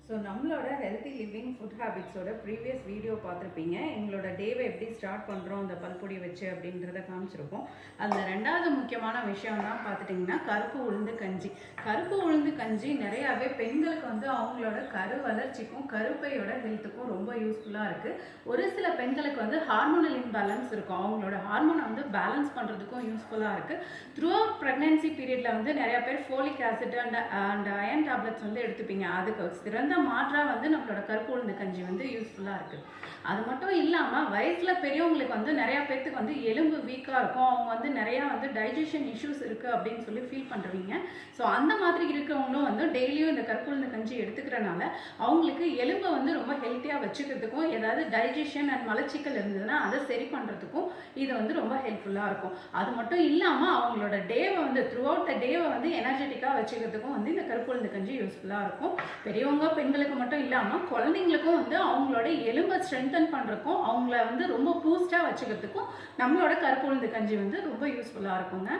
So நம்மளோட healthy living food ஹேபிட்ஸோட previous video பார்த்துருப்பீங்க. எங்களோட டேவை எப்படி ஸ்டார்ட் பண்ணுறோம் அந்த பல்பொடியை வச்சு அப்படின்றத காமிச்சிருக்கோம். அதில் ரெண்டாவது முக்கியமான விஷயம்னா பார்த்துட்டிங்கன்னா கருப்பு உளுந்து கஞ்சி. கருப்பு உளுந்து கஞ்சி நிறையாவே பெண்களுக்கு வந்து அவங்களோட கரு வளர்ச்சிக்கும் கருப்பையோட ஹெல்த்துக்கும் ரொம்ப யூஸ்ஃபுல்லாக இருக்குது. ஒரு சில பெண்களுக்கு வந்து ஹார்மோனல் இம்பேலன்ஸ் இருக்கும், அவங்களோட ஹார்மோனை வந்து பேலன்ஸ் பண்ணுறதுக்கும் யூஸ்ஃபுல்லாக இருக்குது. த்ரூ அவுட் ப்ரெக்னென்சி பீரியடில் வந்து நிறையா பேர் folic acid and iron tablets வந்து எடுத்துப்பீங்க. அதுக்கு சிறந்த மாற்றா வந்து நம்மளோட கருப்பு உளுந்து கஞ்சி வந்து யூஸ்ஃபுல்லாக இருக்குது. அது மட்டும் இல்லாமல் வயசில் பெரியவங்களுக்கு வந்து நிறையா பேர்த்துக்கு வந்து எலும்பு வீக்காக இருக்கும், அவங்க வந்து நிறையா வந்து டைஜஷன் இஷ்யூஸ் இருக்குது அப்படின்னு சொல்லி ஃபீல் பண்ணுறீங்க. ஸோ அந்த மாதிரி இருக்கிறவங்களும் வந்து டெய்லியும் இந்த கருப்பு உளுந்து கஞ்சி எடுத்துக்கிறனால அவங்களுக்கு எலும்பை வந்து ரொம்ப ஹெல்த்தியாக வச்சுக்கிறதுக்கும், ஏதாவது டைஜஷன் அண்ட் மலச்சிக்கல் இருந்ததுன்னா அதை சரி பண்ணுறதுக்கும் இது வந்து ரொம்ப ஹெல்ப்ஃபுல்லாக இருக்கும். அது மட்டும் இல்லாமல் அவங்களோட டேவை வந்து த்ரூ அவுட் த டேவை வந்து எனர்ஜெட்டிக்காக வச்சுக்கிறதுக்கும் வந்து இந்த கருப்பு உளுந்து கஞ்சி யூஸ்ஃபுல்லாக இருக்கும். பெரியவங்க பெண்களுக்கு மட்டும் இல்லாமல் குழந்தைங்களுக்கும் வந்து அவங்களோட எலும்பை ஸ்ட்ரென்தன் பண்ணுறதுக்கும் அவங்கள வந்து ரொம்ப பூஸ்டாக வச்சுக்கிறதுக்கும் நம்மளோட கருப்பு உளுந்து கஞ்சி வந்து ரொம்ப யூஸ்ஃபுல்லாக இருக்குங்க.